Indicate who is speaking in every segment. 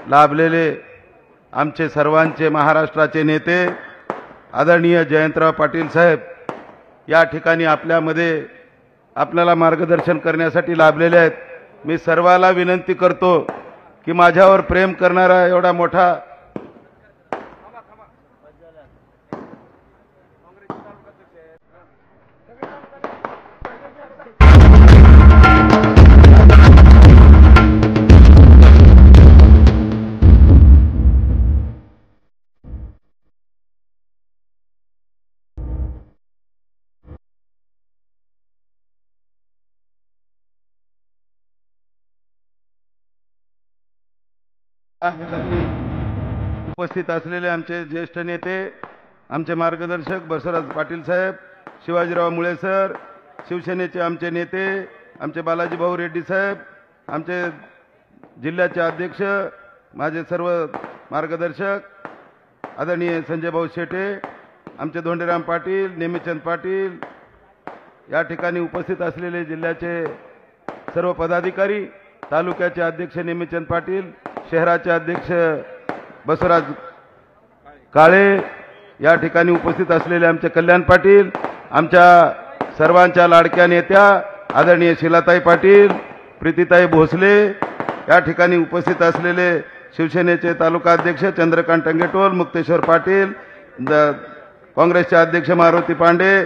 Speaker 1: लाभलेले आमचे सर्वांचे महाराष्ट्राचे नेते आदरणीय जयंतराव पाटील साहेब या ठिकाणी आपल्याला मार्गदर्शन करण्यासाठी लाभलेले आहेत। मी सर्वाला विनंती करतो की माझ्यावर प्रेम करणारा एवढा मोठा उपस्थित असलेले आमचे ज्येष्ठ नेते आमचे मार्गदर्शक बसवराज पाटील साहेब, शिवाजीराव मुळे सर, शिवसेनेचे आमचे नेते आमचे बालाजी भाऊ रेड्डी साहेब, आमचे जिल्ह्याचे अध्यक्ष, माझे सर्व मार्गदर्शक आदरणीय संजय भाऊ शेटे, आमचे धोंडेराम पाटील, नेमीचंद पाटील, या ठिकाणी उपस्थित असलेले जिल्ह्याचे सर्व पदाधिकारी, तालुक्याचे अध्यक्ष नेमीचंद पाटील, शहराचे अध्यक्ष बसवराज काळे, या ठिकाणी उपस्थित असलेले आमचे कल्याण पाटील, आमच्या सर्वांच्या लाडक्या नेत्या आदरणीय शिलाताई पाटील, प्रीतीताई भोसले, या ठिकाणी उपस्थित असलेले शिवसेनेचे तालुका अध्यक्ष चंद्रकांत टंगेटोल, मुक्तेश्वर पाटील, काँग्रेसचे अध्यक्ष मारुती पांडे,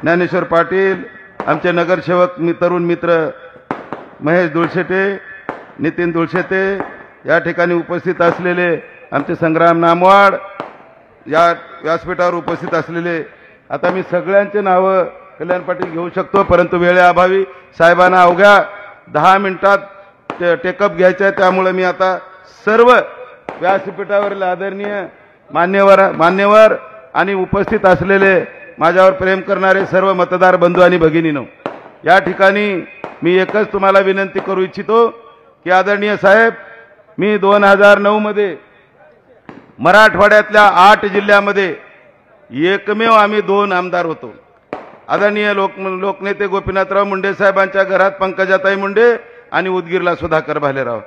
Speaker 1: ज्ञानेश्वर पाटील, आमचे नगरसेवक तरुण मित्र महेश दुळशेटे, नितीन दुळशेटे, या ठिकाणी उपस्थित असलेले आमचे संग्राम नामवाड, या व्यासपीठावर उपस्थित असलेले, आता मी सगळ्यांचे नावं कल्याण पाटील घेऊ शकतो परंतु वेळेअभावी साहेबांना अवघ्या 10 मिनिटात टेकअप घ्यायचं आहे, त्यामुळे मी आता सर्व व्यासपीठावरील आदरणीय मान्यवर आणि उपस्थित असलेले माझ्यावर प्रेम करणारे सर्व मतदार बंधू आणि भगिनींनो, या ठिकाणी मी एकच तुम्हाला विनंती करू इच्छितो की आदरणीय साहेब, मी 2009 मध्ये मराठवाड्यातल्या 8 जिल्ह्यामध्ये एकमेव आम्ही 2 आमदार होतो। आदरणीय लोकनेते गोपीनाथराव मुंडे साहेबांच्या घरात पंकजाताई मुंडे आणि उदगीरला सुधाकर भालेराव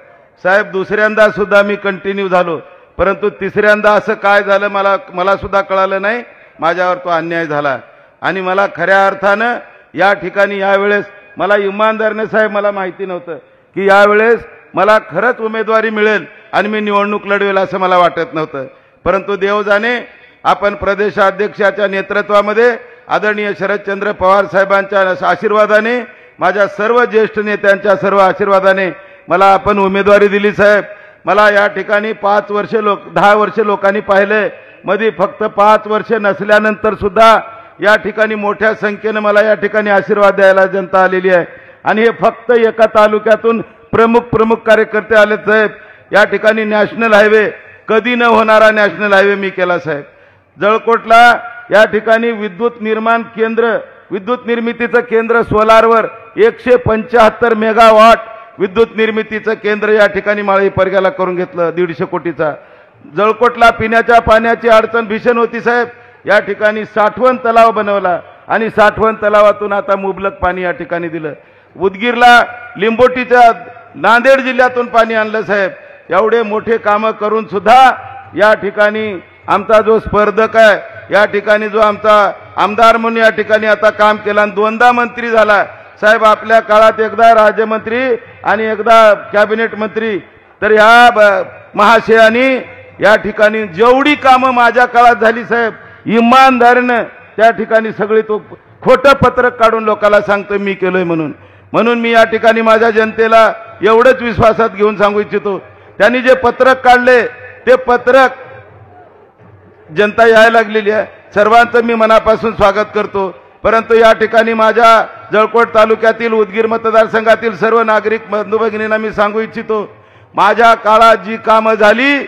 Speaker 1: साहेब, दुसऱ्यांदा सुद्धा मी कंटिन्यू झालो, परंतु तिसऱ्यांदा असं काय झालं मला सुद्धा कळालं नाही। माझ्यावर तो अन्याय झाला आणि मला खऱ्या अर्थानं या ठिकाणी यावेळेस मला इमानदारीने साहेब मला माहिती नव्हतं की यावेळेस मला खरंच उमेदवारी मिळेल आणि मी निवडणूक लढवेल असं मला वाटत नव्हतं, परंतु देव जाणे आपण प्रदेशाध्यक्षाच्या नेतृत्वामध्ये आदरणीय शरदचंद्र पवार साहेबांच्या आशीर्वादाने, माझ्या सर्व ज्येष्ठ नेत्यांच्या सर्व आशीर्वादाने मला आपण उमेदवारी दिली साहेब। मला या ठिकाणी 10 वर्ष लोकांनी पाहिले, मध्ये फक्त 5 वर्ष नसल्यानंतर सुद्धा या ठिकाणी मोठ्या संख्येने मला या ठिकाणी आशीर्वाद द्यायला जनता आलेली आहे आणि हे फक्त एका तालुक्यातून प्रमुख कार्यकर्ते आले साहेब। या ठिकाणी नॅशनल हायवे, कधी न होणारा नॅशनल हायवे मी केला साहेब। जळकोटला या ठिकाणी विद्युत निर्मितीचं केंद्र सोलारवर 175 मेगावॉट विद्युत निर्मितीचं केंद्र या ठिकाणी माळी परग्याला करून घेतलं 150 कोटीचा। जळकोटला पिण्याच्या पाण्याची अडचण भीषण होती साहेब, या ठिकाणी साठवण तलाव बनवला आणि साठवण तलावातून आता मुबलक पाणी या ठिकाणी दिलं। उदगीरला लिंबोटीच्या नांदेड जिल्ह्यातून पाणी आणलं साहेब। एवढे मोठे कामं करून सुद्धा या ठिकाणी आमचा जो स्पर्धक आहे, या ठिकाणी जो आमचा आमदार म्हणून या ठिकाणी आता काम केलं आणि 2दा मंत्री झाला साहेब। आपल्या काळात एकदा राज्यमंत्री आणि एकदा कॅबिनेट मंत्री, तर ह्या महाशयानी या ठिकाणी जेवढी कामं माझ्या काळात झाली साहेब, इमानदारीनं त्या ठिकाणी सगळी तो खोटं पत्रक काढून लोकांना सांगतो मी केलोय म्हणून मी या ठिकाणी माझ्या जनतेला एवढंच विश्वासात घेऊन सांगू इच्छितो, त्यांनी जे पत्रक काढले ते पत्रक जनता यायला लागलेली आहे, सर्वांचं मी मनापासून स्वागत करतो। परंतु या ठिकाणी माझ्या जळकोट तालुक्यातील उदगीर मतदारसंघातील सर्व नागरिक बंधू भगिनींना मी सांगू इच्छितो, माझ्या काळात जी कामं झाली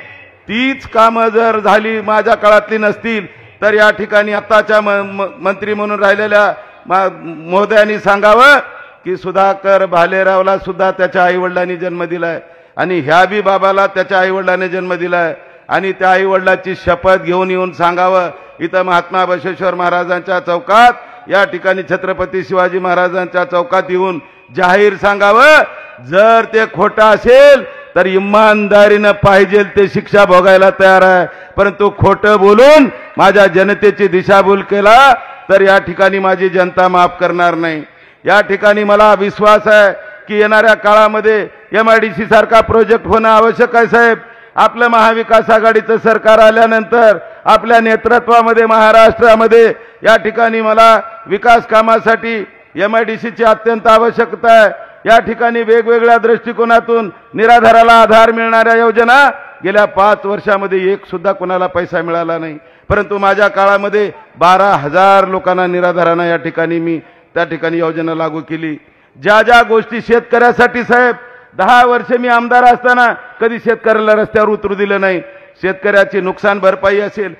Speaker 1: तीच कामं जर झाली माझ्या काळातली नसतील तर या ठिकाणी आताच्या मंत्री म्हणून राहिलेल्या महोदयांनी सांगावं की सुधाकर भालेरावला सुद्धा त्याच्या आईवडिलांनी जन्म दिलाय आणि ह्या बी बाबाला त्याच्या आईवडिलांनी जन्म दिलाय आणि त्या आईवडिलाची शपथ घेऊन येऊन सांगावं इथं महात्मा बसवेश्वर महाराजांच्या चौकात या ठिकाणी छत्रपती शिवाजी महाराजांच्या चौकात येऊन जाहीर सांगावं, जर ते खोटं असेल तर इमानदारीनं पाहिजे ते शिक्षा भोगायला तयार आहे, परंतु खोटं बोलून माझ्या जनतेची दिशाभूल केला तर या ठिकाणी माझी जनता माफ करणार नाही। या ठिकाणी मला विश्वास आहे की येणाऱ्या काळामध्ये MIDC सारखा प्रोजेक्ट होणं आवश्यक आहे साहेब। आपलं महाविकास आघाडीचं सरकार आल्यानंतर आपल्या नेतृत्वामध्ये महाराष्ट्रामध्ये या ठिकाणी मला विकास कामासाठी MIDCची अत्यंत आवश्यकता आहे। या ठिकाणी वेगवेगळ्या दृष्टिकोनातून निराधाराला आधार मिळणाऱ्या योजना गेल्या 5 वर्षामध्ये एक सुद्धा कोणाला पैसा मिळाला नाही, परंतु माझ्या काळामध्ये 12,000 लोकांना निराधारांना या ठिकाणी मी त्या ठिकाणी योजना लागू केली। ज्या ज्या गोष्टी शेतकऱ्यासाठी साहेब 10 वर्ष मी आमदार असताना कधी शेतकऱ्याला रस्त्यावर उतरू दिलं नाही। शेतकऱ्याची नुकसान भरपाई असेल,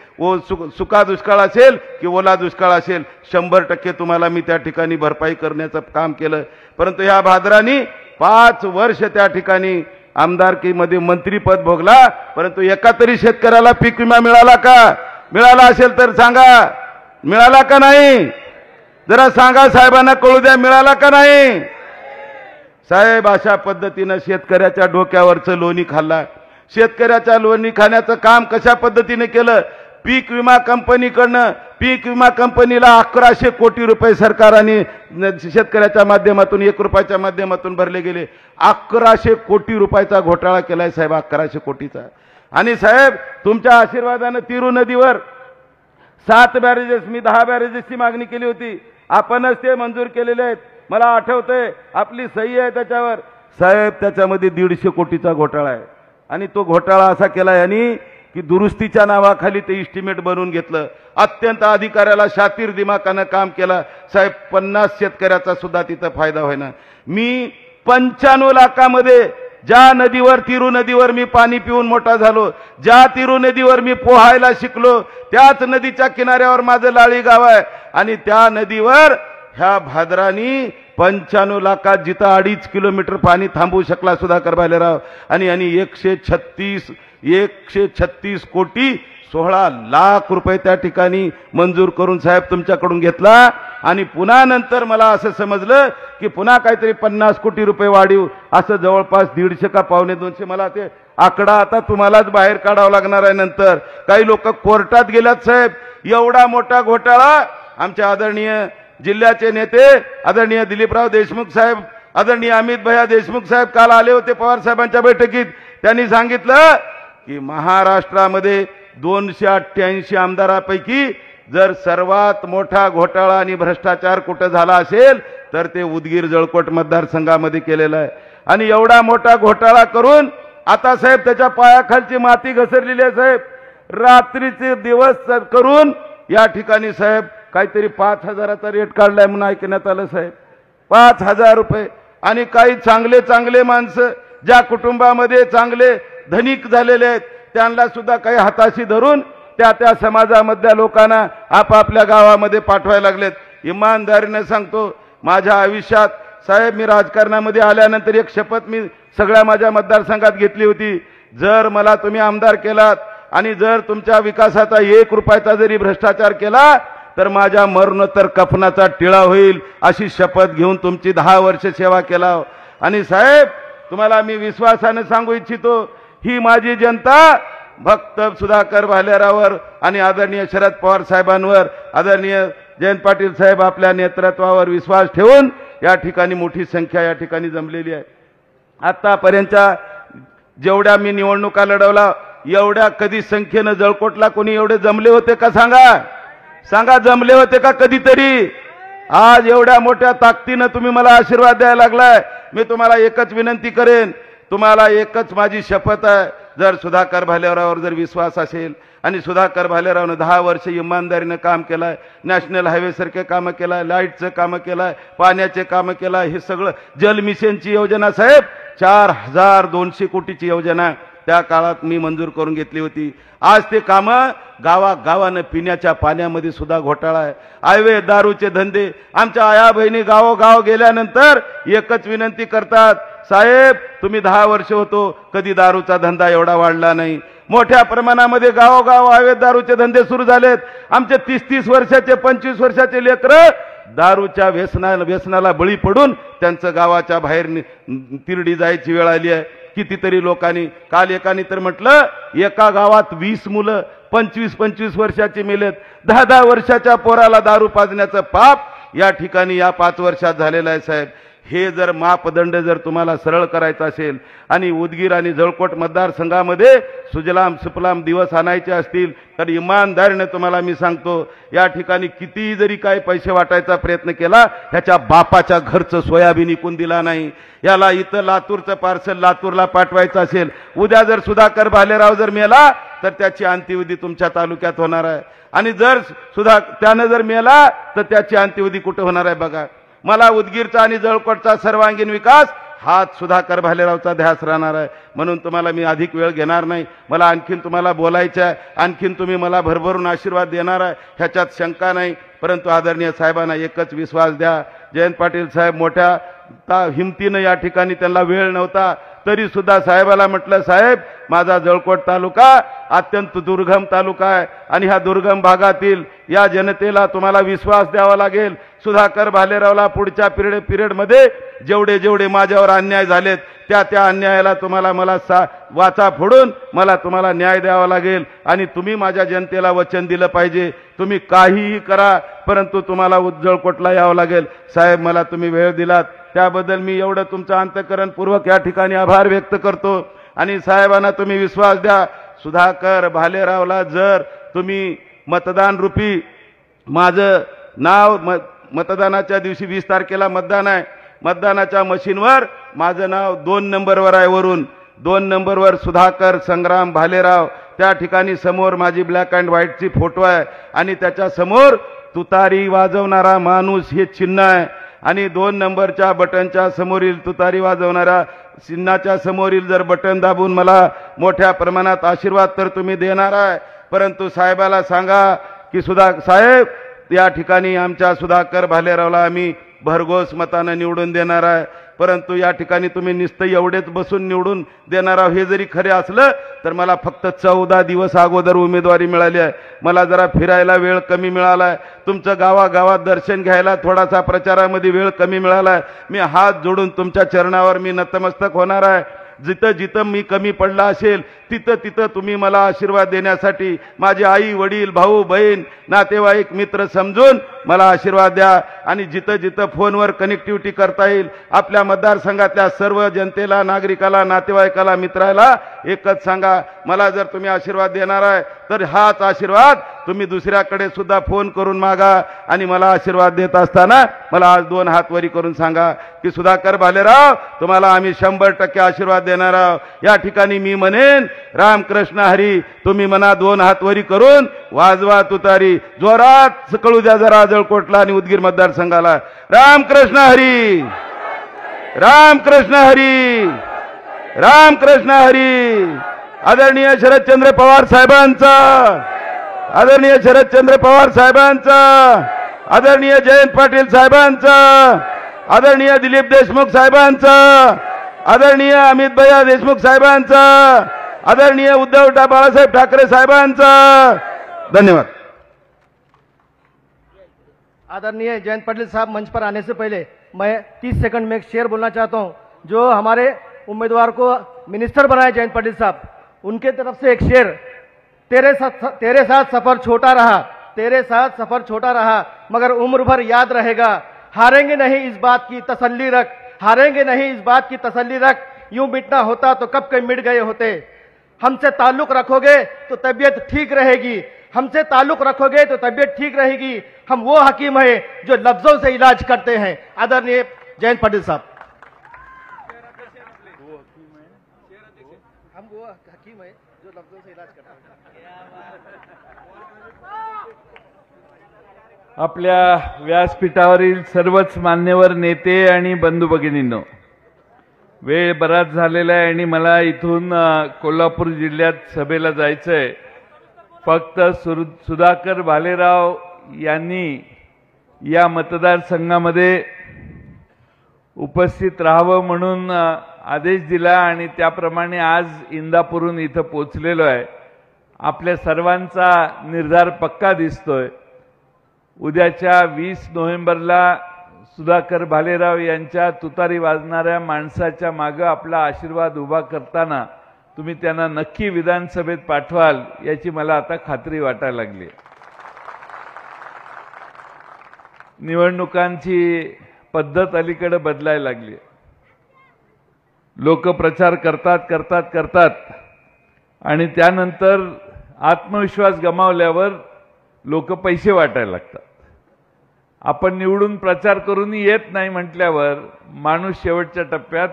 Speaker 1: सुका दुष्काळ असेल की ओला दुष्काळ असेल, 100% तुम्हाला मी त्या ठिकाणी भरपाई करण्याचं काम केलं। परंतु ह्या भादरानी 5 वर्ष त्या ठिकाणी आमदारकीमध्ये मंत्रीपद भोगला, परंतु एका तरी शेतकऱ्याला पीक विमा मिळाला का? मिळाला असेल तर सांगा, मिळाला का नाही? जरा सांगा साहेबांना, कळू द्या, मिळाला का नाही? साहेब अशा पद्धतीनं शेतकऱ्याच्या डोक्यावरचं लोणी खाल्ला। शेतकऱ्याच्या लोणी खाण्याचं काम कशा पद्धतीने केलं? पीक विमा कंपनीकडनं पीक विमा कंपनीला 1100 कोटी रुपये सरकारने शेतकऱ्याच्या माध्यमातून 1 रुपयाच्या माध्यमातून भरले गेले। 1100 कोटी रुपयाचा घोटाळा केलाय साहेब, 1100 कोटीचा। आणि साहेब तुमच्या आशीर्वादाने तिरू नदीवर 7 बॅरेजेस, मी 10 बॅरेजेसची मागणी केली होती, आपणच ते मंजूर केलेले आहेत। मला आठवतंय आपली सही आहे त्याच्यावर साहेब, त्याच्यामध्ये 150 कोटीचा घोटाळा आहे। आणि तो घोटाळा असा केला यांनी की दुरुस्तीच्या नावाखाली ते इस्टिमेट बनवून घेतलं। अत्यंत अधिकाऱ्याला शातीर दिमागानं काम केलं साहेब, 50 शेतकऱ्याचा सुद्धा तिथं फायदा होईना। मी 95 लाखामध्ये ज्या नदीवर, तिरू नदीवर मी पाणी पिऊन मोठा झालो, ज्या तिरू नदीवर मी पोहायला शिकलो, त्याच नदीच्या किनाऱ्यावर माझं लाळी गाव आहे। आणि त्या नदीवर ह्या भादरानी 95 लाखात जिथं 2.5 किलोमीटर पाणी थांबवू शकला सुधाकर भालेराव, आणि 136 कोटी 16 लाख रुपये त्या ठिकाणी मंजूर करून साहेब तुमच्याकडून घेतला। आणि पुन्हा नंतर मला असं समजलं की पुन्हा काहीतरी 50 कोटी रुपये वाढीव, असं जवळपास 150 का 1.25 मला ते आकडा आता तुम्हालाच बाहेर काढावा लागणार आहे। नंतर काही लोक कोर्टात गेल्यात साहेब। एवढा मोठा घोटाळा आमचे आदरणीय जिल्ह्याचे नेते आदरणीय दिलीपराव देशमुख साहेब, आदरणीय अमित भैया देशमुख साहेब काल आले होते पवार साहेबांच्या बैठकीत। त्यांनी सांगितलं की महाराष्ट्रामध्ये 288 आमदारांपैकी जर सर्वात मोठा घोटाळा आणि भ्रष्टाचार कुठं झाला असेल तर ते उदगीर जळकोट मतदारसंघामध्ये केलेला आहे। आणि एवढा मोठा घोटाळा करून आता साहेब त्याच्या पायाखालची माती घसरलेली आहे साहेब। रात्रीचे दिवस करून या ठिकाणी साहेब काहीतरी 5,000चा रेट काढलाय म्हणून ऐकण्यात आलं साहेब, 5,000 रुपये। आणि काही चांगले चांगले माणसं ज्या कुटुंबामध्ये चांगले धनिक झालेले आहेत त्यांना सुद्धा काही हाताशी धरून त्या समाजामधल्या लोकांना आपापल्या गावामध्ये पाठवायला लागलेत। इमानदारीने सांगतो, माझ्या आयुष्यात साहेब मी राजकारणामध्ये आल्यानंतर एक शपथ मी सगळ्या माझ्या मतदारसंघात घेतली होती, जर मला तुम्ही आमदार केलात आणि जर तुमच्या विकासाचा 1 रुपयाचा जरी भ्रष्टाचार केला तर माझ्या मरणोत्तर कफनाचा टिळा होईल, अशी शपथ घेऊन तुमची 10 वर्ष सेवा केला। आणि साहेब तुम्हाला मी विश्वासाने सांगू इच्छितो, ही माझी जनता फक्त सुधाकर भालेरावर आणि आदरणीय शरद पवार साहेबांवर, आदरणीय जयंत पाटील साहेब आपल्या नेतृत्वावर विश्वास ठेवून या ठिकाणी मोठी संख्या या ठिकाणी जमलेली आहे। आतापर्यंतच्या जेवढ्या मी निवडणुका लढवला एवढ्या कधी संख्येने जळकोटला कोणी एवढे जमले होते का? सांगा जमले होते का कधीतरी? आज एवढ्या मोठ्या ताकदीने तुम्ही मला आशीर्वाद द्यायला लागलाय। मी तुम्हाला एकच विनंती करेन, तुम्हाला एकच माझी शपथ आहे, जर सुधाकर भालेराववर जर विश्वास असेल आणि सुधाकर भालेरावने 10 वर्ष इमानदारीने काम केलंय, नॅशनल हायवे सारखे कामं केलाय, लाईटचं कामं केलाय, पाण्याचे कामं केलाय, हे सगळं जल मिशनची योजना साहेब 4,200 कोटीची योजना त्या काळात मी मंजूर करून घेतली होती। आज ते कामं गावागावाने पिण्याच्या पाण्यामध्ये सुद्धा घोटाळा आहे, हायवे दारूचे धंदे। आमच्या आया बहिणी गावोगाव गेल्यानंतर एकच विनंती करतात, साहेब तुम्ही 10 वर्ष होतो कधी दारूचा धंदा एवढा वाढला नाही। मोठ्या प्रमाणामध्ये गावोगाव हायवे दारूचे धंदे सुरू झालेत। आमचे 30-30 वर्षाचे 25 वर्षाचे लेकरं दारूच्या व्यसनाला बळी पडून त्यांचं गावाच्या बाहेर तिरडी जायची वेळ आली आहे। कितीतरी लोकांनी, काल एकाने तर म्हटलं एका गावात 20 मुलं 25-25 वर्षाची मेलेत, 10-10 वर्षाच्या पोराला दारू पाजण्याचं पाप या ठिकाणी या 5 वर्षात झालेलं आहे साहेब. हे जर मापदंड जर तुम्हाला सरळ करायचा असेल आणि उदगीर आणि जळकोट मतदारसंघामध्ये सुजलाम सुफलाम दिवस आणायचे असतील तर इमानदारीने तुम्हाला मी सांगतो, या ठिकाणी किती जरी काही पैसे वाटायचा प्रयत्न केला, ह्याच्या बापाच्या घरचं सोयाबीन इकून दिला नाही. याला इथं लातूरचं पार्सल लातूरला पाठवायचं असेल, उद्या जर सुधाकर भालेराव जर मेला तर त्याची अंत्यविधी तुमच्या तालुक्यात होणार आहे. आणि जर त्यानं जर मेला तर त्याची अंत्यविधी कुठे होणार आहे बघा. मला उदगीरचा आणि जळकोटचा सर्वांगीण विकास हात सुधाकर भालेरावचा ध्यास राहणार आहे. म्हणून तुम्हाला मी अधिक वेळ घेणार नाही. मला आणखीन तुम्हाला बोलायचं आहे, आणखीन तुम्ही मला भरभरून आशीर्वाद देणार आहे ह्याच्यात शंका नाही. परंतु आदरणीय साहेबांना एकच विश्वास द्या, जयंत पाटील साहेब मोठ्या हिमतीनं या ठिकाणी त्यांना वेळ नव्हता तरी सुद्धा साहेबाला म्हटलं, साहेब माझा जळकोट तालुका अत्यंत दुर्गम तालुका आहे आणि ह्या दुर्गम भागातील या जनतेला तुम्हाला विश्वास द्यावा लागेल. सुधाकर भालेरावला पुढच्या पिरियडमध्ये जेवढे जेवढे माझ्यावर अन्याय झालेत त्या अन्यायाला तुम्हाला मला वाचा फोडून मला तुम्हाला न्याय द्यावा लागेल. आणि तुम्ही माझ्या जनतेला वचन दिलं पाहिजे, तुम्ही काहीही करा परंतु तुम्हाला जळकोटला यावं लागेल. साहेब मला तुम्ही वेळ दिलात त्याबद्दल मी एवढं तुमचं अंतःकरणपूर्वक या ठिकाणी आभार व्यक्त करतो. आणि साहेबांना तुम्ही विश्वास द्या, सुधाकर भालेरावला जर तुम्ही मतदान रूपी माझं नाव मतदानाच्या दिवशी 20 तारखेला मतदान आहे, मतदानाच्या मशीनवर माझं नाव 2 नंबरवर आहे, वरून 2 नंबरवर सुधाकर संग्राम भालेराव, त्या ठिकाणी समोर माझी ब्लॅक अँड व्हाईटची फोटो आहे आणि त्याच्या समोर तुतारी वाजवणारा माणूस हे चिन्ह आहे. आणि 2 नंबरच्या बटनच्या समोरील तुतारी वाजवणाऱ्या चिन्हाच्या समोरील जर बटन दाबून मला मोठ्या प्रमाणात आशीर्वाद तर तुम्ही देणार आहे. परंतु साहेबाला सांगा की साहेब या ठिकाणी आमच्या सुधाकर भालेरावला आम्ही भरघोस मतानं निवडून देणार आहे. परंतु या ठिकाणी तुम्ही नुसतं एवढेच बसून निवडून देणार आहोत हे जरी खरे असलं तर मला फक्त 14 दिवस अगोदर उमेदवारी मिळाली आहे. मला जरा फिरायला वेळ कमी मिळाला आहे, तुमचं गावागावात दर्शन घ्यायला थोडासा प्रचारामध्ये वेळ कमी मिळाला आहे. मी हात जोडून तुमच्या चरणावर मी नतमस्तक होणार आहे. जिथं जिथं मी कमी पडला असेल तिथं तिथं तुम्ही मला आशीर्वाद देण्यासाठी माझे आई वडील भाऊ बहीण नातेवाईक मित्र समजून मला आशीर्वाद द्या. आणि जिथं जिथं फोनवर कनेक्टिव्हिटी करता येईल आपल्या मतदारसंघातल्या सर्व जनतेला, नागरिकाला, नातेवाईकाला, मित्राला एकच सांगा, मला जर तुम्ही आशीर्वाद देणार आहे तर हाच आशीर्वाद तुम्ही दुसऱ्याकडे सुद्धा फोन करून मागा. आणि मला आशीर्वाद देत असताना मला आज 2 हात वरी करून सांगा की सुधाकर भालेराव तुम्हाला आम्ही 100% आशीर्वाद देणार आहोत. या ठिकाणी मी म्हणेन रामकृष्ण हरी, तुम्ही म्हणा 2 हात वरी करून वाजवा तुतारी, जोरात कळू द्या जरा जळकोटला आणि उदगीर मतदारसंघाला. रामकृष्ण हरी, रामकृष्ण हरी, रामकृष्ण हरी. आदरणीय शरदचंद्र पवार साहेबांचा, आदरणीय शरदचंद्र पवार साहेबांचा, आदरणीय जयंत पाटील साहेबांचा, आदरणीय दिलीप देशमुख साहेबांचा, आदरणीय अमित भैया देशमुख साहेबांचा, आदरणीय उद्धव बाळासाहेब ठाकरे साहेबांचा. धन्यवाद.
Speaker 2: आदरणीय जयंत पाटिल साहब, मंच पर आने से पहले मैं 30 सेकंड में एक शेर बोलना चाहता हूं. जो हमारे उम्मीदवार को मिनिस्टर बनाए जयंत पाटिल साहब, उनके तरफ से एक शेर, तेरे साथ सफर छोटा रहा, तेरे साथ सफर छोटा रहा मगर उम्र भर याद रहेगा. हारेंगे नहीं इस बात की तसल्ली रख, हारेंगे नहीं इस बात की तसल्ली रख, यूं मिटना होता तो कब के मिट गए होते. हमसे ताल्लुक रखोगे तो तबीयत ठीक रहेगी, हमसे ताल्लुक रखोगे तो तबीयत ठीक रहेगी. हम वो हकीम हैं जो लफ्जों से इलाज करते हैं. आदरणीय जयंत पाटिल साहब. हम वो हकीम हैं जो लफ्जों से इलाज करते हैं.
Speaker 3: आपल्या व्यासपीठावरील सर्वच मान्यवर नेते आणि बंधू भगिनींनो, वेळ बराच झालेला आहे आणि मला इथून कोल्हापूर जिल्ह्यात सभेला जायचं आहे. फक्त सुधाकर भालेराव यांनी या मतदारसंघामध्ये उपस्थित राहावं म्हणून आदेश दिला आणि त्याप्रमाणे आज इंदापूरहून इथं पोचलेलो आहे. आपल्या सर्वांचा निर्धार पक्का दिसतोय. उद्याच्या 20 नोव्हेंबरला सुधाकर भालेराव यांच्या तुतारी वाजणाऱ्या माणसाच्या मागे आपला आशीर्वाद उभा करताना तुम्ही त्यांना नक्की विधानसभेत पाठवाल याची मला आता खात्री वाटायला लागली. निवडणुकांची पद्धत अलीकडे बदलायला लागली. लोक प्रचार करतात आणि त्यानंतर आत्मविश्वास गमावल्यावर लोक पैसे वाटायला लागतात. आपण निवडून प्रचार करूनही येत नाही म्हटल्यावर माणूस शेवटच्या टप्प्यात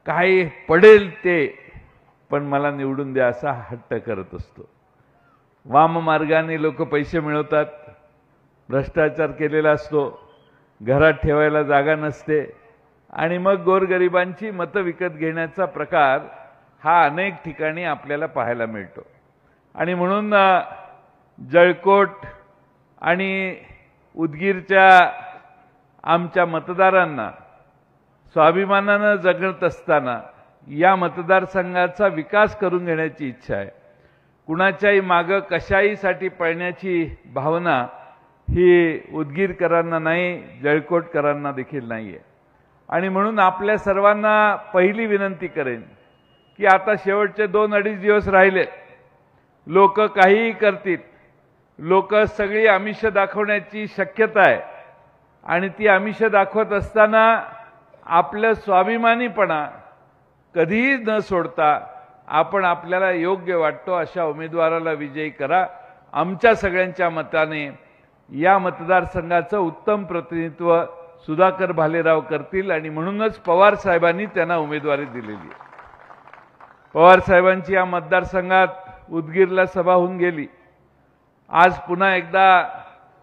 Speaker 3: काय पडेल ते पण मला निवडून द्या असा हट्ट करत असतो. वाम मार्गाने लोक पैसे मिळवतात, भ्रष्टाचार केलेला असतो, घरात ठेवायला जागा नसते आणि मग गोरगरिबांची मतं विकत घेण्याचा प्रकार हा अनेक ठिकाणी आपल्याला पाहायला मिळतो. आणि म्हणून जळकोट आणि उदगीरच्या आमच्या मतदारांना स्वाभिमानानं जगत असताना या मतदारसंघाचा विकास करून घेण्याची इच्छा आहे. कुणाच्याही मागं कशाहीसाठी पळण्याची भावना ही उदगीरकरांना नाही, जळकोटकरांना देखील नाही आहे. आणि म्हणून आपल्या सर्वांना पहिली विनंती करेन की आता शेवटचे 2-2.5 दिवस राहिले. लोक काहीही करतील, लोक सगळी आमिष दाखवण्याची शक्यता आहे आणि ती आमिष दाखवत असताना आपलं स्वाभिमानीपणा कधीही न सोडता आपण आपल्याला योग्य वाटतो अशा उमेदवाराला विजयी करा. आमच्या सगळ्यांच्या मताने या मतदारसंघाचं उत्तम प्रतिनिधित्व सुधाकर भालेराव करतील आणि म्हणूनच पवार साहेबांनी त्यांना उमेदवारी दिलेली आहे. पवार साहेबांची या मतदारसंघात उदगीरला सभा होऊन गेली. आज पुन्हा एकदा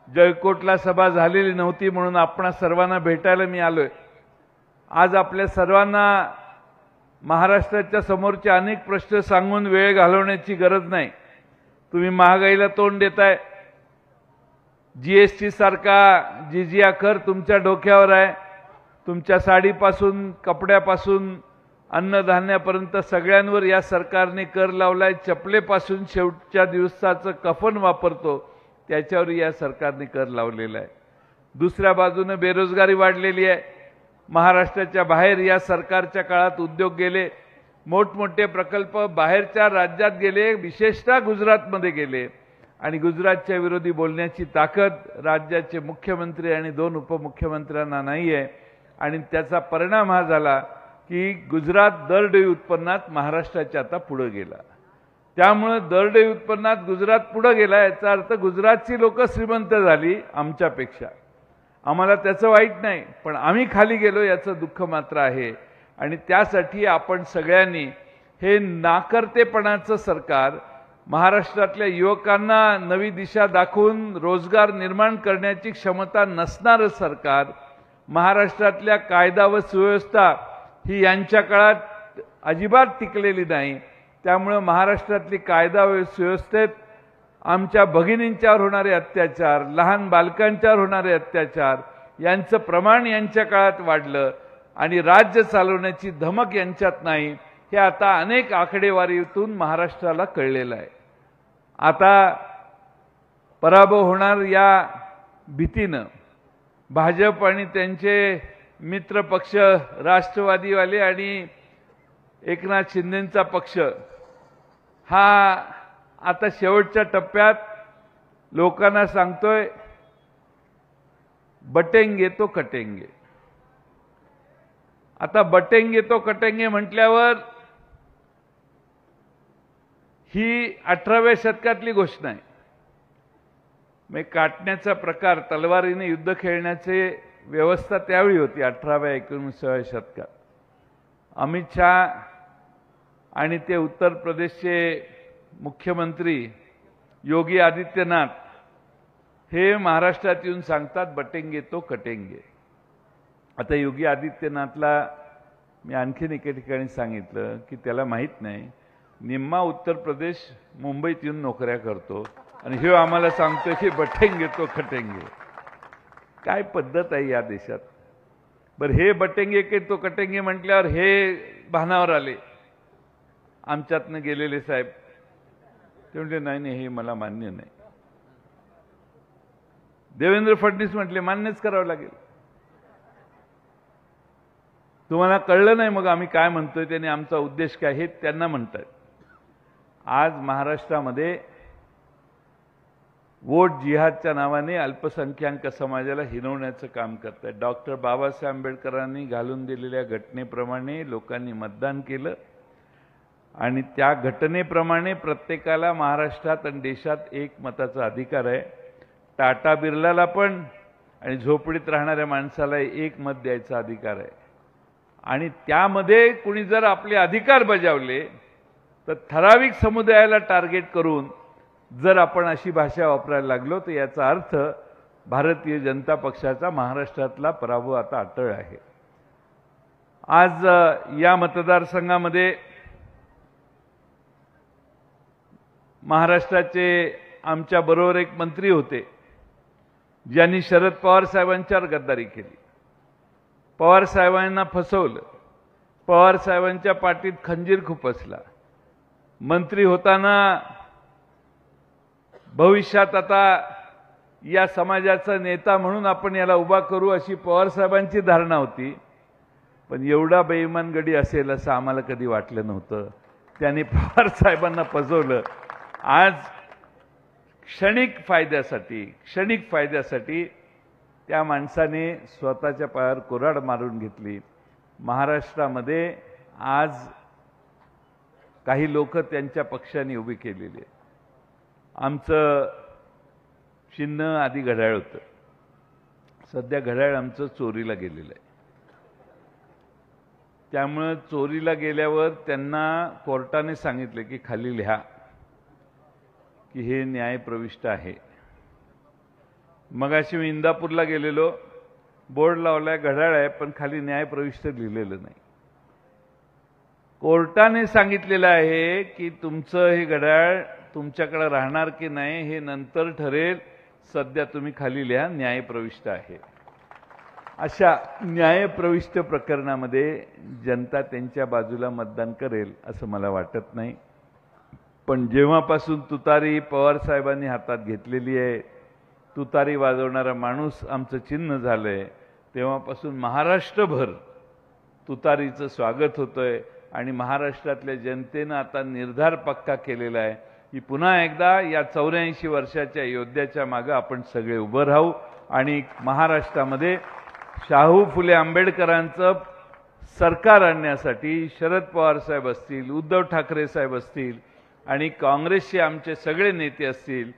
Speaker 3: जळकोटला सभा झालेली नव्हती म्हणून आपण सर्वांना भेटायला मी आलोय. आज आपल्या सर्वांना महाराष्ट्राच्या समोरचे अनेक प्रश्न सांगून वेळ घालवण्याची गरज नाही. तुम्ही महागाईला तोंड देताय, जीएसटी सारखा जिजिया कर तुमच्या डोक्यावर आहे. तुमच्या साडीपासून कपड्यापासून अन्नधान्यापर्यंत सगळ्यांवर या सरकारने कर लावलाय. चपलेपासून शेवटच्या दिवसाचं कफन वापरतो त्याच्यावर या सरकारने कर लावलेला आहे. दुसऱ्या बाजूने बेरोजगारी वाढलेली आहे. महाराष्ट्राच्या बाहेर या सरकारच्या काळात उद्योग गेले, मोठमोठे प्रकल्प बाहेरच्या राज्यात गेले, विशेषतः गुजरातमध्ये गेले आणि गुजरातच्या विरोधी बोलण्याची ताकद राज्याचे मुख्यमंत्री आणि 2 उपमुख्यमंत्र्यांना नाही आहे. आणि त्याचा परिणाम हा झाला की गुजरात दरडोई उत्पन्नात महाराष्ट्राच्या आता पुढे गेला. त्यामुळे दरडोई उत्पन्नात गुजरात पुढे गेला याचा अर्थ गुजरातची लोक श्रीमंत झाली आमच्यापेक्षा. आम्हाला त्याचं वाईट नाही, पण आम्ही खाली गेलो याचं दुःख मात्र आहे. आणि त्यासाठी आपण सगळ्यांनी हे नाकर्तेपणाचं सरकार, महाराष्ट्रातल्या युवकांना नवी दिशा दाखवून रोजगार निर्माण करण्याची क्षमता नसणारं सरकार, महाराष्ट्रातल्या कायदा व सुव्यवस्था ही यांच्या काळात अजिबात टिकलेली नाही. त्यामुळे महाराष्ट्रातली कायदा व सुव्यवस्थेत आमच्या भगिनींच्यावर होणारे अत्याचार, लहान बालकांच्यावर होणारे अत्याचार यांचं प्रमाण यांच्या काळात वाढलं आणि राज्य चालवण्याची धमक यांच्यात नाही हे आता अनेक आकडेवारीतून महाराष्ट्राला कळलेलं आहे. आता पराभव होणार या भीतीनं भाजप आणि त्यांचे मित्र पक्ष राष्ट्रवादीवाले आणि एकनाथ शिंदेंचा पक्ष हा आता शेवटच्या टप्प्यात लोकांना सांगतोय बटेंगे तो कटेंगे. आता बटेंगे तो कटेंगे म्हटल्यावर ही 18व्या शतकातली घोषणा आहे. मग काटण्याचा प्रकार, तलवारीने युद्ध खेळण्याची व्यवस्था त्यावेळी होती 18व्या-19व्या शतकात. अमित शहा आणि ते उत्तर प्रदेशचे मुख्यमंत्री योगी आदित्यनाथ हे महाराष्ट्रात येऊन सांगतात बटेंगे तो कटेंगे. आता योगी आदित्यनाथला मी आणखीन एके ठिकाणी सांगितलं की त्याला माहीत नाही, निम्मा उत्तर प्रदेश मुंबईत येऊन नोकऱ्या करतो आणि हे आम्हाला सांगतोय की बटेंगे तो कटेंगे. काय पद्धत आहे या देशात. बरं, हे बटेंगे के तो कटेंगे म्हटल्यावर हे भानावर आले आमच्यातनं गेलेले साहेब. ते म्हटले नाही हे मला मान्य नाही. देवेंद्र फडणवीस म्हटले मान्यच करावं लागेल. तुम्हाला कळलं नाही मग आम्ही काय म्हणतोय, त्यांनी आमचा उद्देश काय हे त्यांना म्हणतात. आज महाराष्ट्रामध्ये वोट जिहादच्या नावाने अल्पसंख्याक समाजाला हिनवण्याचं काम करतात. डॉक्टर बाबासाहेब आंबेडकरांनी घालून दिलेल्या घटनेप्रमाणे लोकांनी मतदान केलं आणि त्या घटनेप्रमाणे प्रत्येकाला महाराष्ट्रात आणि देशात एक मताचा अधिकार आहे. टाटा बिर्लाला पण आणि झोपडीत राहणाऱ्या माणसाला एक मत द्यायचा अधिकार आहे. आणि त्यामध्ये कुणी जर आपले अधिकार बजावले तर ठराविक समुदायाला टार्गेट करून जर आपण अशी भाषा वापरायला लागलो तर याचा अर्थ भारतीय जनता पक्षाचा महाराष्ट्रातला पराभव आता अटळ आहे. आज या मतदारसंघामध्ये महाराष्ट्राचे आमच्या बरोबर एक मंत्री होते ज्यांनी शरद पवार साहेबांच्यावर गद्दारी केली, पवार साहेबांना फसवलं, पवार साहेबांच्या पाठीत खंजीर खुपसला. मंत्री होताना भविष्यात आता या समाजाचा नेता म्हणून आपण याला उभा करू अशी पवार साहेबांची धारणा होती. पण एवढा बेईमान गडी असेल असं आम्हाला कधी वाटलं नव्हतं. त्यांनी पवार साहेबांना फसवलं. आज क्षणिक फायद्यासाठी त्या माणसाने स्वतःच्या पायावर कुऱ्हाड मारून घेतली. महाराष्ट्रामध्ये आज काही लोक त्यांच्या पक्षाने उभी केलेली आहे. आमचं चिन्ह आधी घड्याळ होतं, सध्या घड्याळ आमचं चोरीला गेलेलं आहे. त्यामुळं चोरीला गेल्यावर त्यांना कोर्टाने सांगितले की खाली लिहा की हे न्यायप्रविष्ट आहे. मगाशी मी इंदापूरला गेलेलो, बोर्ड लावलाय घड्याळ आहे पण खाली न्यायप्रविष्ट लिहिलेलं नाही. कोर्टाने सांगितलेलं आहे की तुमचं हे घड्याळ तुमच्याकडे राहणार की नाही हे नंतर ठरेल, सध्या तुम्ही खाली लिहा न्यायप्रविष्ट आहे. अशा न्यायप्रविष्ट प्रकरणामध्ये जनता त्यांच्या बाजूला मतदान करेल असं मला वाटत नाही. पण जेव्हापासून तुतारी पवार साहेबांनी हातात घेतलेली आहे, तुतारी वाजवणारा माणूस आमचं चिन्ह झालंय, तेव्हापासून महाराष्ट्रभर तुतारीचं स्वागत होतंय. आणि महाराष्ट्रातल्या जनतेनं आता निर्धार पक्का केलेला आहे की पुन्हा एकदा या 84 वर्षाच्या योद्ध्याच्या मागे आपण सगळे उभं राहू आणि महाराष्ट्रामध्ये शाहू फुले आंबेडकरांचं सरकार आणण्यासाठी शरद पवार साहेब असतील, उद्धव ठाकरे साहेब असतील आणि काँग्रेसचे आमचे सगळे नेते असतील,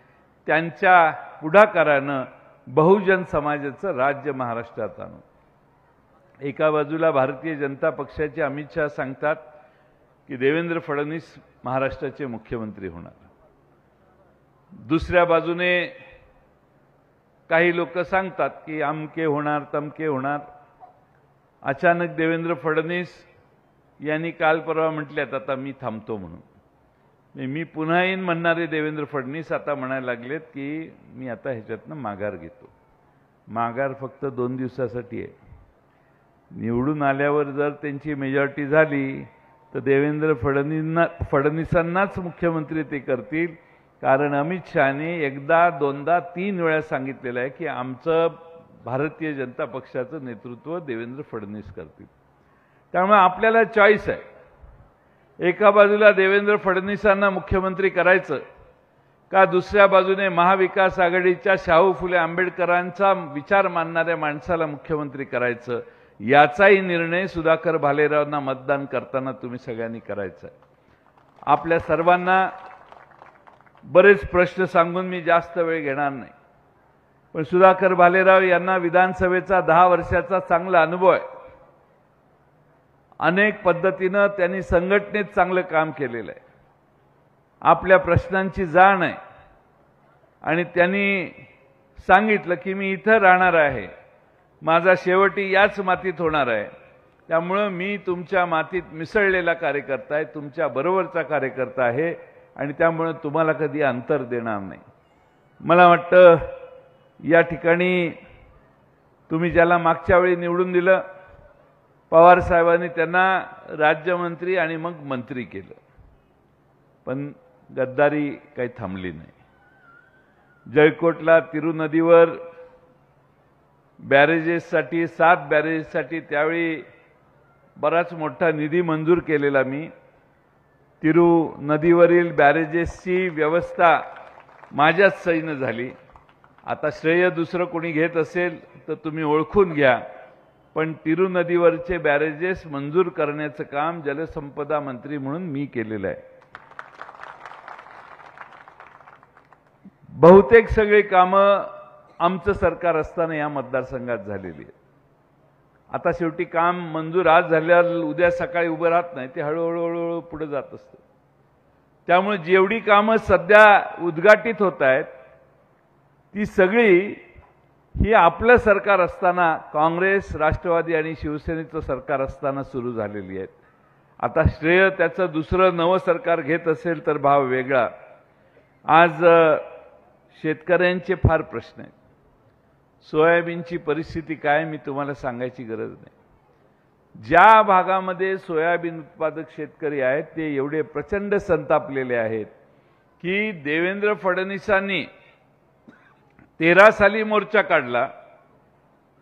Speaker 3: त्यांच्या पुढाकारानं बहुजन समाजाचं राज्य महाराष्ट्रात आणू. एका बाजूला भारतीय जनता पक्षाचे अमित शहा सांगतात की देवेंद्र फडणवीस महाराष्ट्राचे मुख्यमंत्री होणार. दुसऱ्या बाजूने काही लोक सांगतात की अमके होणार तमके होणार. अचानक देवेंद्र फडणवीस यांनी काल परवा म्हटल्यात आता मी थांबतो म्हणून. मी पुन्हा येईन म्हणणारे देवेंद्र फडणवीस आता म्हणायला लागलेत की मी आता ह्याच्यातनं माघार घेतो. माघार फक्त 2 दिवसासाठी आहे. निवडून आल्यावर जर त्यांची मेजॉरिटी झाली तर देवेंद्र फडणवीसांनाच मुख्यमंत्री ते करतील. कारण अमित शहाने एकदा दोनदा 3 वेळा सांगितलेलं आहे की आमचं भारतीय जनता पक्षाचं नेतृत्व देवेंद्र फडणवीस करतील. त्यामुळे आपल्याला चॉईस आहे. एका बाजूला देवेंद्र फडणवीसांना मुख्यमंत्री करायचं का दुसऱ्या बाजूने महाविकास आघाडीच्या शाहू फुले आंबेडकरांचा विचार मानणाऱ्या माणसाला मुख्यमंत्री करायचं, याचाही निर्णय सुधाकर भालेरावांना मतदान करताना तुम्ही सगळ्यांनी करायचा आहे. आपल्या सर्वांना बरेच प्रश्न सांगून मी जास्त वेळ घेणार नाही, पण सुधाकर भालेराव यांना विधानसभेचा 10 वर्षाचा चांगला अनुभव आहे. अनेक पद्धतीनं त्यांनी संघटनेत चांगलं काम केलेलं आहे. आपल्या प्रश्नांची जाण आहे आणि त्यांनी सांगितलं की मी इथं राहणार आहे, माझा शेवटी याच मातीत होणार आहे. त्यामुळं मी तुमच्या मातीत मिसळलेला कार्यकर्ता आहे, तुमच्या बरोबरचा कार्यकर्ता आहे आणि त्यामुळे तुम्हाला कधी अंतर देणार नाही. मला वाटतं या ठिकाणी तुम्ही ज्याला मागच्या वेळी निवडून दिलं, पवार साहेबांनी त्यांना राज्यमंत्री आणि मग मंत्री केलं, पण गद्दारी काही थांबली नाही. जळकोटला तिरू नदीवर बॅरेजेससाठी 7 बॅरेजेससाठी त्यावेळी बराच मोठा निधी मंजूर केलेला मी. तिरू नदीवरील बॅरेजेसची व्यवस्था माझ्याच सहीनं झाली. आता श्रेय दुसरं कोणी घेत असेल तर तुम्ही ओळखून घ्या, पण तिरू नदीवरचे बॅरेजेस मंजूर करण्याचं काम जलसंपदा मंत्री म्हणून मी केलेलं आहे. बहुतेक सगळी कामं आमचं सरकार असताना या मतदारसंघात झालेली आहे. आता शेवटी काम मंजूर आज झाल्यावर उद्या सकाळी उभं राहत नाही, ते हळूहळू पुढे जात असतं. त्यामुळे जेवढी कामं सध्या उद्घाटित होत आहेत ती सगळी ही आपलं सरकार असताना, काँग्रेस, राष्ट्रवादी आणि शिवसेनेचं सरकार असताना सुरू झालेली आहेत. आता श्रेय त्याचं दुसरं नवं सरकार घेत असेल तर भाव वेगळा. आज शेतकऱ्यांचे फार प्रश्न आहेत. सोयाबीनची परिस्थिती काय मी तुम्हाला सांगायची गरज नाही. ज्या भागामध्ये सोयाबीन उत्पादक शेतकरी आहेत ते एवढे प्रचंड संतापलेले आहेत की देवेंद्र फडणवीसांनी 13 साली मोर्चा काढला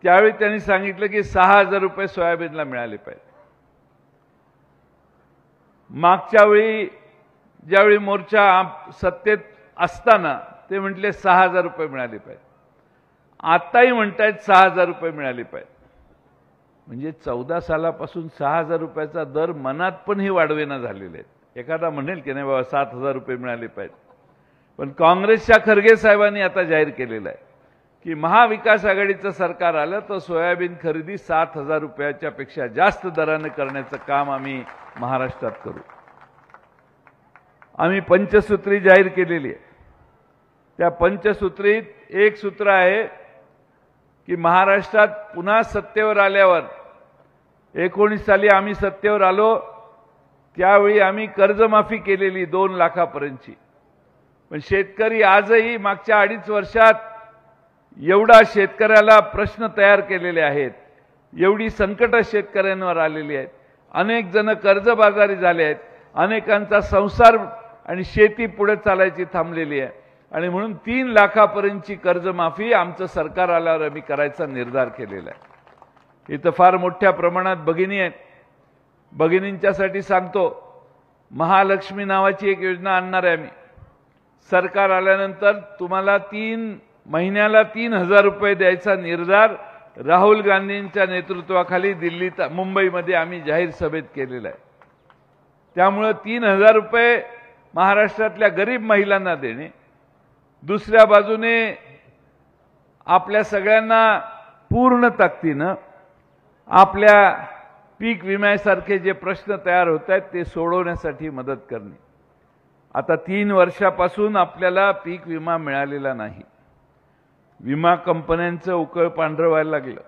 Speaker 3: त्यावेळी त्यांनी सांगितलं की 6,000 रुपये सोयाबीनला मिळाले पाहिजे. मागच्या वेळी ज्यावेळी मोर्चा सत्तेत असताना ते म्हटले 6,000 रुपये मिळाले पाहिजे. आताही म्हणतायत 6,000 रुपये मिळाले पाहिजे. म्हणजे 14 सालापासून 6,000 रुपयाचा दर मनात पण हे वाढवेना झालेले आहेत. एखादा म्हणेल की नाही बाबा 7,000 रुपये मिळाले पाहिजे, पण काँग्रेसच्या खरगे साहेबांनी आता जाहीर केलेलं आहे की महाविकास आघाडीचं सरकार आलं तर सोयाबीन खरेदी 7,000 रुपयाच्या पेक्षा जास्त दराने करण्याचं काम आम्ही महाराष्ट्रात करू. आम्ही पंचसूत्री जाहीर केलेली आहे. त्या पंचसूत्रीत एक सूत्र आहे की महाराष्ट्रात पुन्हा सत्तेवर आल्यावर 19 साली आम्ही सत्तेवर आलो त्यावेळी आम्ही कर्जमाफी केलेली 2 लाखापर्यंतची. पण शेतकरी आजही मागच्या 2.5 वर्षात एवढा शेतकऱ्याला प्रश्न तयार केलेले आहेत, एवढी संकट शेतकऱ्यांवर आलेली आहेत. अनेक जण कर्जबाजारी झाले आहेत. अनेकांचा संसार आणि शेती पुढे चालायची थांबलेली आहे. आणि म्हणून 3 लाखापर्यंतची कर्जमाफी आमचं सरकार आल्यावर आम्ही करायचा निर्धार केलेला आहे. इथं फार मोठ्या प्रमाणात भगिनी आहेत. भगिनींच्यासाठी सांगतो, महालक्ष्मी नावाची एक योजना आणणार आहे आम्ही. सरकार आल्यानंतर तुम्हाला 3 महिन्याला 3,000 रुपये द्यायचा निर्धार राहुल गांधींच्या नेतृत्वाखाली दिल्लीत, मुंबईमध्ये आम्ही जाहीर सभेत केलेला आहे. त्यामुळे 3,000 रुपये महाराष्ट्रातल्या गरीब महिलांना देणे, दुसऱ्या बाजूने आपल्या सगळ्यांना पूर्ण ताकदीनं आपल्या पीक विम्यासारखे जे प्रश्न तयार होत आहेत ते सोडवण्यासाठी मदत करणे. आता 3 वर्षापासून आपल्याला पीक विमा मिळालेला नाही. विमा कंपन्यांचं उकळ पांढरं व्हायला लागलं.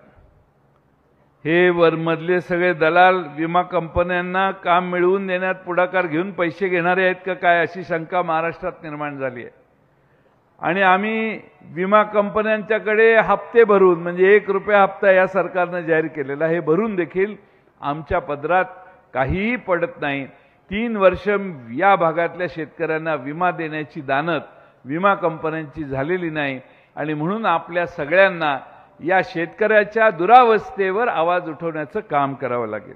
Speaker 3: हे वरमधले सगळे दलाल विमा कंपन्यांना काम मिळवून देण्यात पुढाकार घेऊन पैसे घेणारे आहेत का काय, अशी शंका महाराष्ट्रात निर्माण झाली आहे. आणि आम्ही विमा कंपन्यांच्याकडे हप्ते भरून, म्हणजे 1 रुपया हप्ता या सरकारनं जाहीर केलेला, हे भरून देखील आमच्या पदरात काहीही पडत नाही. 3 वर्ष या भागातल्या शेतकऱ्यांना विमा देण्याची दानत विमा कंपन्यांची झालेली नाही. आणि म्हणून आपल्या सगळ्यांना या शेतकऱ्याच्या दुरावस्थेवर आवाज उठवण्याचं काम करावं लागेल.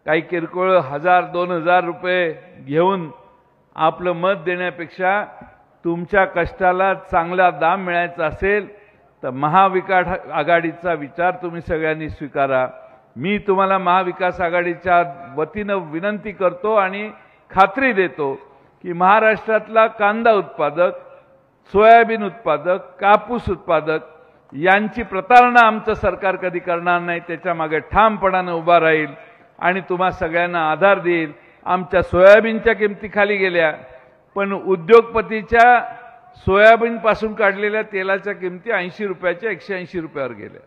Speaker 3: काही किरकोळ 1,000-2,000 रुपये घेऊन आपलं मत देण्यापेक्षा तुमच्या कष्टाला चांगला दाम मिळायचा असेल तर महाविकास आघाडीचा विचार तुम्ही सगळ्यांनी स्वीकारा. मी तुम्हाला महाविकास आघाडीच्या वतीनं विनंती करतो आणि खात्री देतो की महाराष्ट्रातला कांदा उत्पादक, सोयाबीन उत्पादक, कापूस उत्पादक यांची प्रतारणा आमचं सरकार कधी करणार नाही. त्याच्या मागे ठामपणाने उभा राहील आणि तुम्हा सगळ्यांना आधार देईल. आमच्या सोयाबीनच्या किमती खाली गेल्या, पण उद्योगपतीच्या सोयाबीनपासून काढलेल्या तेलाच्या किमती 80 रुपयाच्या 180 रुपयावर गेल्या.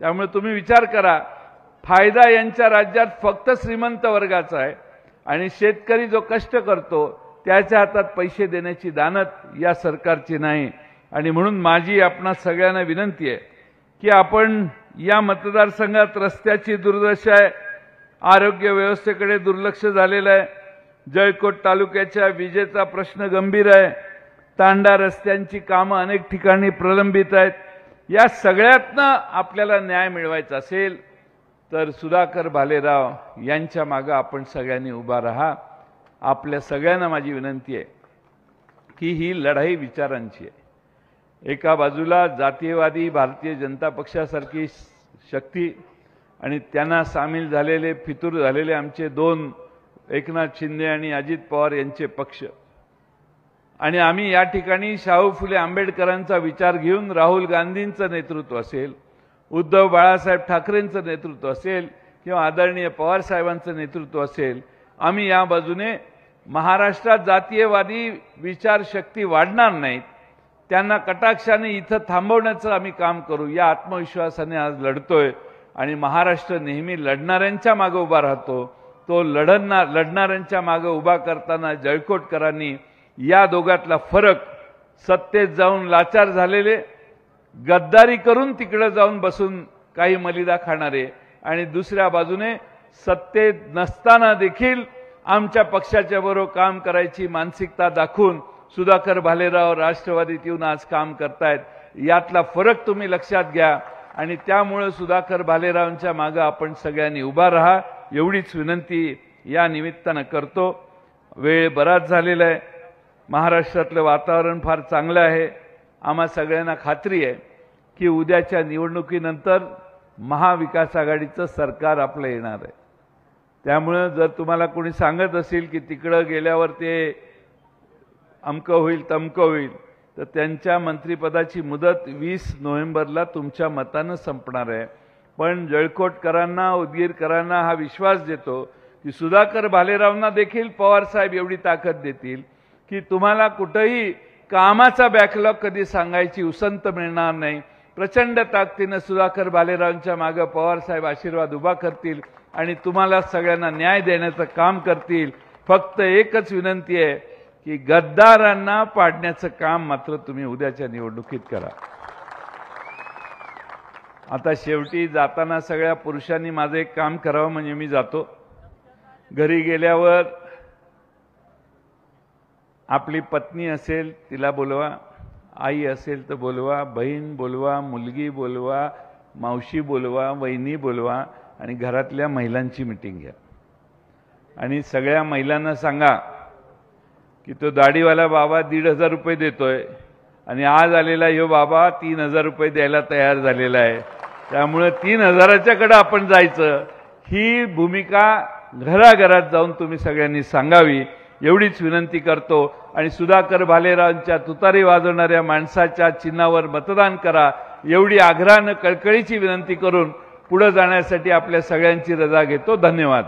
Speaker 3: त्यामुळे तुम्ही विचार करा, फायदा यांच्या राज्यात फक्त श्रीमंत वर्गाचा आहे आणि शेतकरी जो कष्ट करतो त्याच्या हातात पैसे देण्याची दानत या सरकारची नाही. आणि म्हणून माझी आपणा सगळ्यांना विनंती आहे की आपण या मतदारसंघात रस्त्याची दुर्दशा आहे, आरोग्य व्यवस्थेकडे दुर्लक्ष झालेलं आहे, जळकोट तालुक्याच्या विजेचा प्रश्न गंभीर आहे, तांडा रस्त्यांची कामं अनेक ठिकाणी प्रलंबित आहेत. या सगळ्यातनं आपल्याला न्याय मिळवायचा असेल तर सुधाकर भालेराव यांच्या मागे आपण सगळ्यांनी उभा राहा. आपल्या सगळ्यांना माझी विनंती आहे की ही लढाई विचारांची आहे. एका बाजूला जातीयवादी भारतीय जनता पक्षासारखी शक्ती आणि त्यांना सामील झालेले फितूर झालेले आमचे दोन एकनाथ शिंदे आणि अजित पवार यांचे पक्ष, आणि आम्ही या ठिकाणी शाहू फुले आंबेडकरांचा विचार घेऊन राहुल गांधींचं नेतृत्व असेल, उद्धव बाळासाहेब ठाकरेंचं नेतृत्व असेल किंवा आदरणीय पवार साहेबांचं नेतृत्व असेल, आम्ही या बाजूने महाराष्ट्रात जातीयवादी विचारशक्ती वाढणार नाहीत, त्यांना कटाक्षाने इथं थांबवण्याचं आम्ही काम करू या आत्मविश्वासाने आज लढतोय. आणि महाराष्ट्र नेहमी लढणाऱ्यांच्या मागे उभा राहतो. तो लढणाऱ्यांच्या मागे उभा करताना जळकोटकरांनी या दोघातला फरक, सत्तेत जाऊन लाचार झालेले, गद्दारी करून तिकडे जाऊन बसून काही मलिदा खाणारे, आणि दुसऱ्या बाजूने सत्तेत नसताना देखील आमच्या पक्षाच्या बरोबर काम करायची मानसिकता दाखवून सुधाकर भालेराव राष्ट्रवादीत येऊन आज काम करतायत. यातला फरक तुम्ही लक्षात घ्या आणि त्यामुळे सुधाकर भालेरावांच्या मागे आपण सगळ्यांनी उभा राहा एवढीच विनंती या निमित्तानं करतो. वेळ बराच झालेला आहे. महाराष्ट्रातलं वातावरण फार चांगलं आहे. आम्हा सगळ्यांना खात्री आहे की उद्याच्या निवडणुकीनंतर महाविकास आघाडीचं सरकार आपलं येणार आहे. त्यामुळे जर तुम्हाला कोणी सांगत असेल की तिकडं गेल्यावर ते अमकं होईल तमकं होईल, तर त्यांच्या मंत्रिपदाची मुदत 20 नोव्हेंबरला तुमच्या मतानं संपणार आहे. पण जळकोटकरांना, उदगीरकरांना हा विश्वास देतो की सुधाकर भालेरावांना देखील पवार साहेब एवढी ताकद देतील की तुम्हाला कुठेही कामाचा बॅकलॉग कधी सांगायची उसंत मिळणार नाही. प्रचंड ताकदीनं सुधाकर भालेरावांच्या मागे पवार साहेब आशीर्वाद उभा करतील आणि तुम्हाला सगळ्यांना न्याय देण्याचं काम करतील. फक्त एकच विनंती आहे की गद्दारांना पाडण्याचं काम मात्र तुम्ही उद्याच्या निवडणुकीत करा. आता शेवटी जाताना सगळ्या पुरुषांनी माझं एक काम करावं, म्हणजे मी जातो. घरी गेल्यावर आपली पत्नी असेल तिला बोलवा, आई असेल तर बोलवा, बहीण बोलवा, मुलगी बोलवा, मावशी बोलवा, वहिनी बोलवा आणि घरातल्या महिलांची मीटिंग घ्या आणि सगळ्या महिलांना सांगा की तो दाढीवाला बाबा 1,500 रुपये देतोय आणि आज आलेला ह्यो बाबा 3,000 रुपये द्यायला तयार झालेला आहे. त्यामुळे 3,000च्याकडे आपण जायचं. ही भूमिका घराघरात जाऊन तुम्ही सगळ्यांनी सांगावी एवढीच विनंती करतो. आणि सुधाकर भालेरावांच्या तुतारी वाजवणाऱ्या माणसाच्या चिन्हावर मतदान करा एवढी आग्रहानं कळकळीची विनंती करून पुढे जाण्यासाठी आपल्या सगळ्यांची रजा घेतो. धन्यवाद.